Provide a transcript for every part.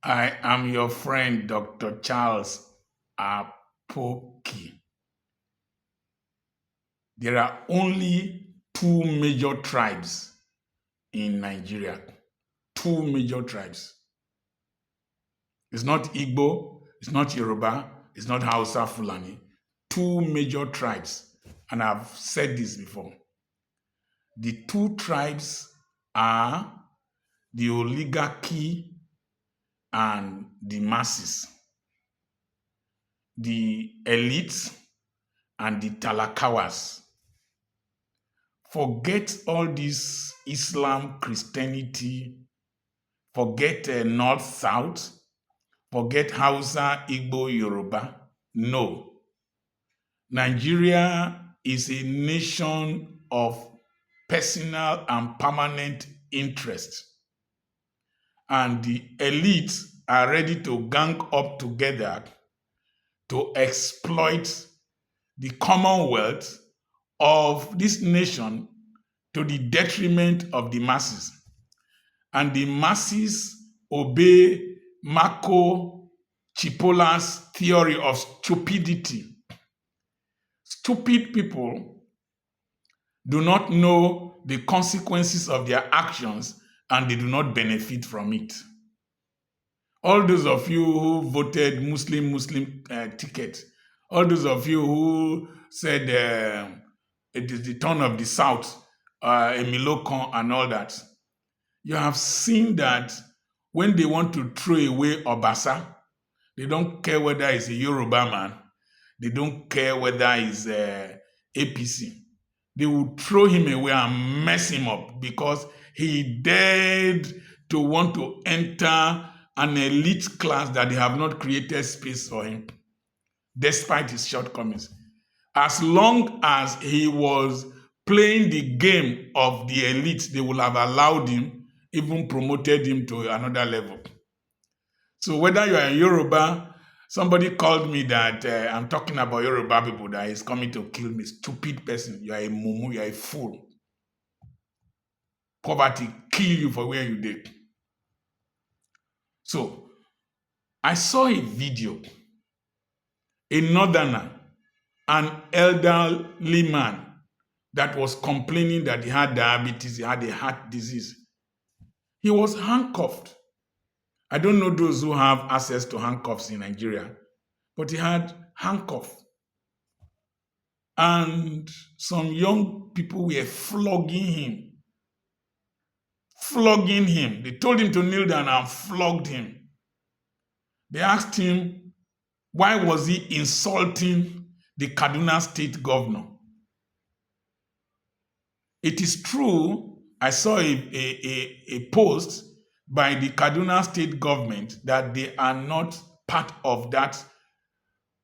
I am your friend, Dr. Charles Apoki. There are only two major tribes in Nigeria. Two major tribes. It's not Igbo, it's not Yoruba, it's not Hausa Fulani. Two major tribes. And I've said this before. The two tribes are the oligarchy and the masses, the elites and the talakawas. Forget all this Islam, Christianity, forget North, South, forget Hausa, Igbo, Yoruba. No. Nigeria is a nation of personal and permanent interest. And the elites are ready to gang up together to exploit the commonwealth of this nation to the detriment of the masses. And the masses obey Marco Chipola's theory of stupidity. Stupid people do not know the consequences of their actions and they do not benefit from it. All those of you who voted Muslim ticket, all those of you who said it is the turn of the South, Emilokon and all that, you have seen that when they want to throw away Obasa, they don't care whether it's a Yoruba man, they don't care whether it's APC. They will throw him away and mess him up because he dared to want to enter an elite class that they have not created space for him, despite his shortcomings. As long as he was playing the game of the elite, they will have allowed him, even promoted him to another level. So whether you are a Yoruba, somebody called me that I'm talking about Yoruba people that is coming to kill me. Stupid person. You are a mumu, you are a fool. Poverty kill you for where you did. So I saw a video, a northerner, an elderly man that was complaining that he had diabetes, he had a heart disease. He was handcuffed. I don't know those who have access to handcuffs in Nigeria, but he had handcuffs. And some young people were flogging him. Flogging him. They told him to kneel down and flogged him. They asked him, why was he insulting the Kaduna state governor? It is true, I saw a post by the Kaduna state government that they are not part of that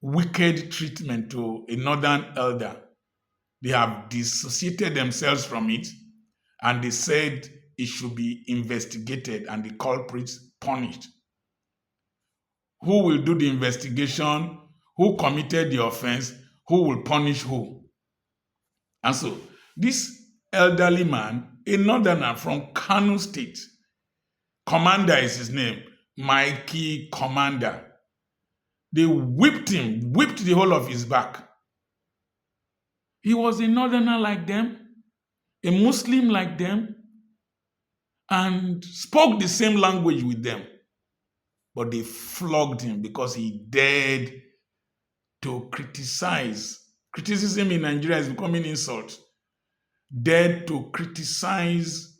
wicked treatment to a northern elder. They have dissociated themselves from it and they said it should be investigated and the culprits punished. Who will do the investigation? Who committed the offense? Who will punish who? And so this elderly man, a northerner from Kano State, Commander is his name, Mikey Commander. They whipped him, whipped the whole of his back. He was a northerner like them, a Muslim like them, and spoke the same language with them. But they flogged him because he dared to criticize. Criticism in Nigeria is becoming insult. Dared to criticize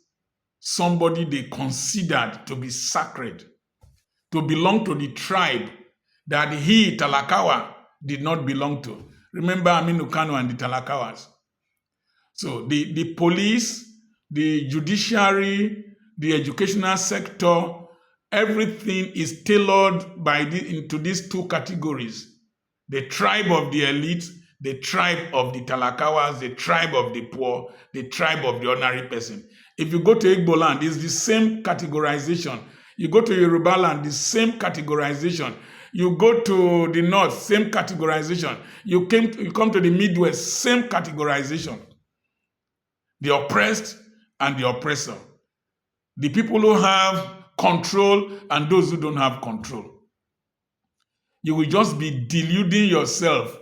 somebody they considered to be sacred, to belong to the tribe that he, Talakawa, did not belong to. Remember Aminu Kano and the Talakawas. So the police, the judiciary, the educational sector, everything is tailored into these two categories. The tribe of the elite, the tribe of the Talakawas, the tribe of the poor, the tribe of the ordinary person. If you go to Igbo land, it's the same categorization. You go to Yoruba land, the same categorization. You go to the north, same categorization. You come to the Midwest, same categorization. The oppressed and the oppressor. The people who have control and those who don't have control. You will just be deluding yourself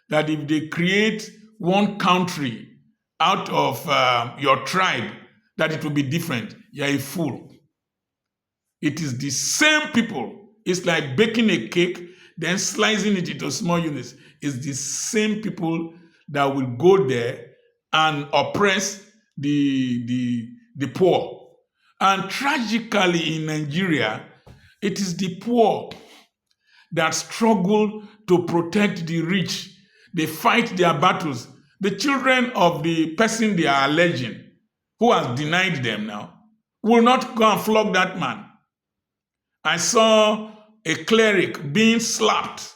that if they create one country out of your tribe, that it will be different. You're a fool. It is the same people. It's like baking a cake, then slicing it into small units. It's the same people that will go there and oppress the poor. And tragically in Nigeria, it is the poor that struggle to protect the rich. They fight their battles. The children of the person they are alleging, who has denied them now, will not go and flog that man. I saw a cleric being slapped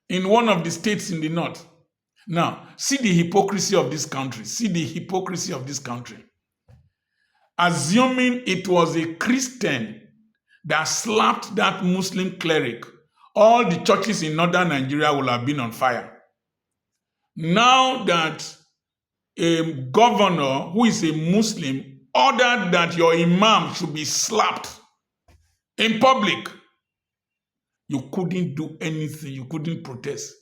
in one of the states in the north. Now, see the hypocrisy of this country. See the hypocrisy of this country. Assuming it was a Christian that slapped that Muslim cleric, all the churches in northern Nigeria will have been on fire. Now that a governor who is a Muslim ordered that your imam should be slapped in public, you couldn't do anything. You couldn't protest.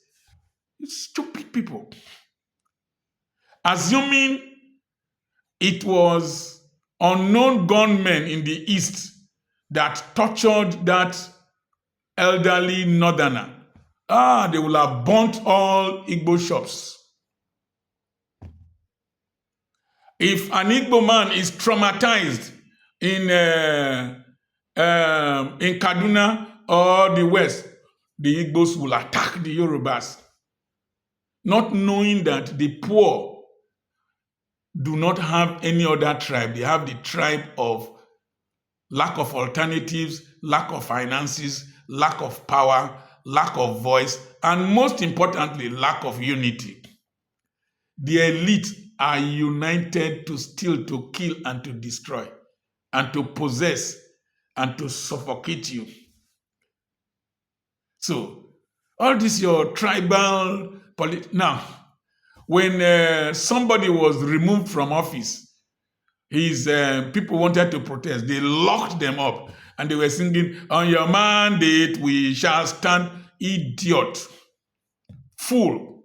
You stupid people. Assuming it was unknown gunmen in the east that tortured that elderly northerner, they will have burnt all Igbo shops. If an Igbo man is traumatized in Kaduna or the West, the Igbos will attack the Yorubas, not knowing that the poor do not have any other tribe. They have the tribe of lack of alternatives, lack of finances, lack of power, lack of voice, and most importantly, lack of unity. The elite are united to steal, to kill, and to destroy, and to possess, and to suffocate you. So, all this your tribal now, when somebody was removed from office, his people wanted to protest. They locked them up, and they were singing, "On your mandate, we shall stand." Idiot, fool.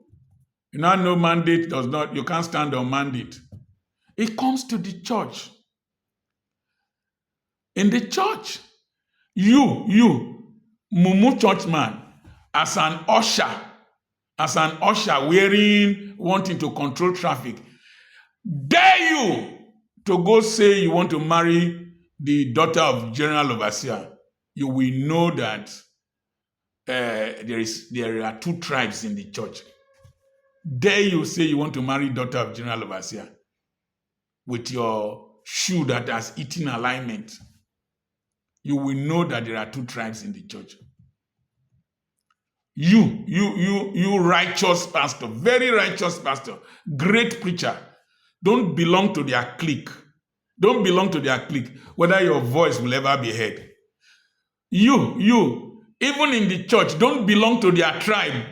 You now know mandate does not. You can't stand on mandate. It comes to the church. In the church, you, mumu churchman, as an usher wanting to control traffic, dare you to go say you want to marry the daughter of general overseer. You will know that there are two tribes in the church. Dare you say you want to marry daughter of general overseer with your shoe that has eaten alignment. You will know that there are two tribes in the church. You righteous pastor, very righteous pastor, great preacher, don't belong to their clique. Don't belong to their clique, whether your voice will ever be heard. You, even in the church, don't belong to their tribe.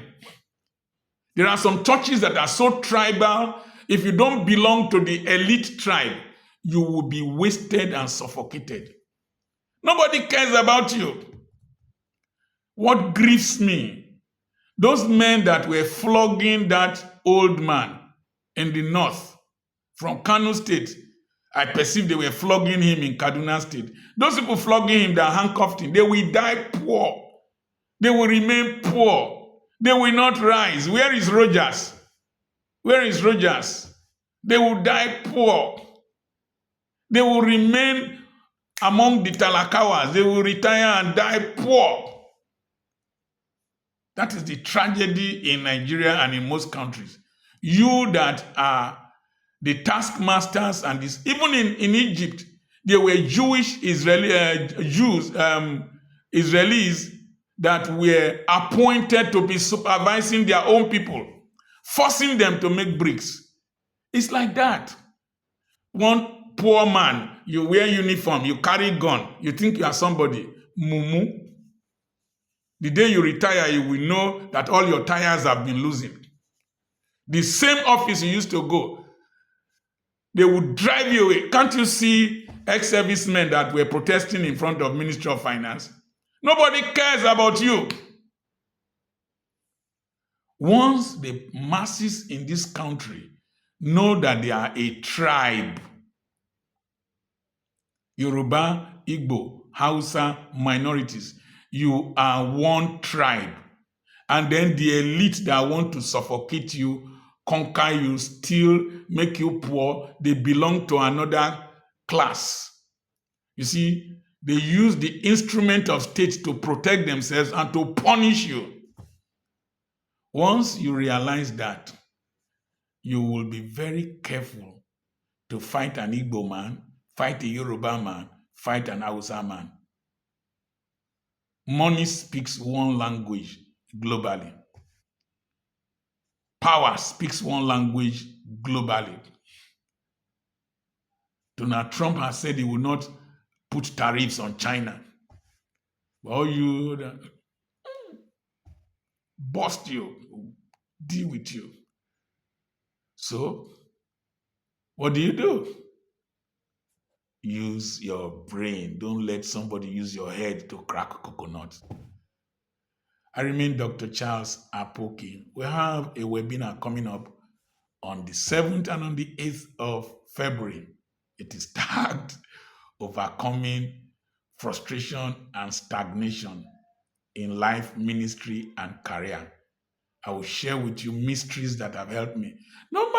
There are some churches that are so tribal. If you don't belong to the elite tribe, you will be wasted and suffocated. Nobody cares about you. What grieves me, those men that were flogging that old man in the north from Kano State, I perceive they were flogging him in Kaduna State. Those people flogging him, that handcuffed him, they will die poor. They will remain poor. They will not rise. Where is Rogers? Where is Rogers? They will die poor. They will remain among the Talakawas. They will retire and die poor. That is the tragedy in Nigeria and in most countries. You that are the taskmasters and this, even in Egypt, there were Israelis that were appointed to be supervising their own people, forcing them to make bricks. It's like that. One poor man, you wear uniform, you carry gun, you think you are somebody. Mumu. The day you retire, you will know that all your tires have been losing. The same office you used to go, they would drive you away. Can't you see ex-servicemen that were protesting in front of Ministry of Finance. Nobody cares about you. Once the masses in this country know that they are a tribe, Yoruba, Igbo, Hausa, minorities, you are one tribe. And then the elite that want to suffocate you, conquer you, steal, make you poor, they belong to another class. You see, they use the instrument of state to protect themselves and to punish you. Once you realize that, you will be very careful to fight an Igbo man, fight a Yoruba man, fight an Hausa man. Money speaks one language globally. Power speaks one language globally. Donald Trump has said he will not put tariffs on China. Well, you bust you, deal with you. So, what do? Use your brain. Don't let somebody use your head to crack coconut. I remain Dr. Charles Apoki. We have a webinar coming up on the 7th and on the 8th of February. It is tagged Overcoming Frustration and Stagnation in Life, Ministry, and Career. I will share with you mysteries that have helped me. No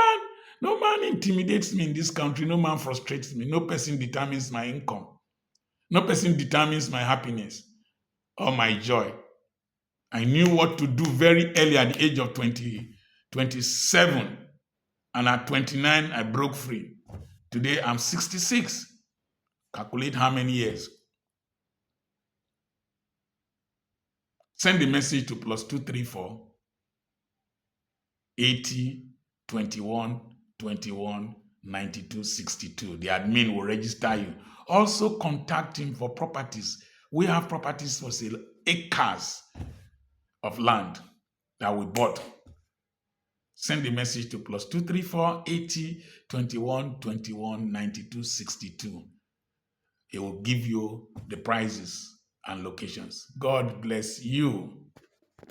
man intimidates me in this country. No man frustrates me. No person determines my income. No person determines my happiness or my joy. I knew what to do very early at the age of 27. And at 29, I broke free. Today, I'm 66. Calculate how many years. Send the message to +234 80 21 21 92 62. The admin will register you. Also contact him for properties. We have properties for sale, acres of land that we bought. Send the message to +234 80 21 21 92 62. He will give you the prices and locations. God bless you.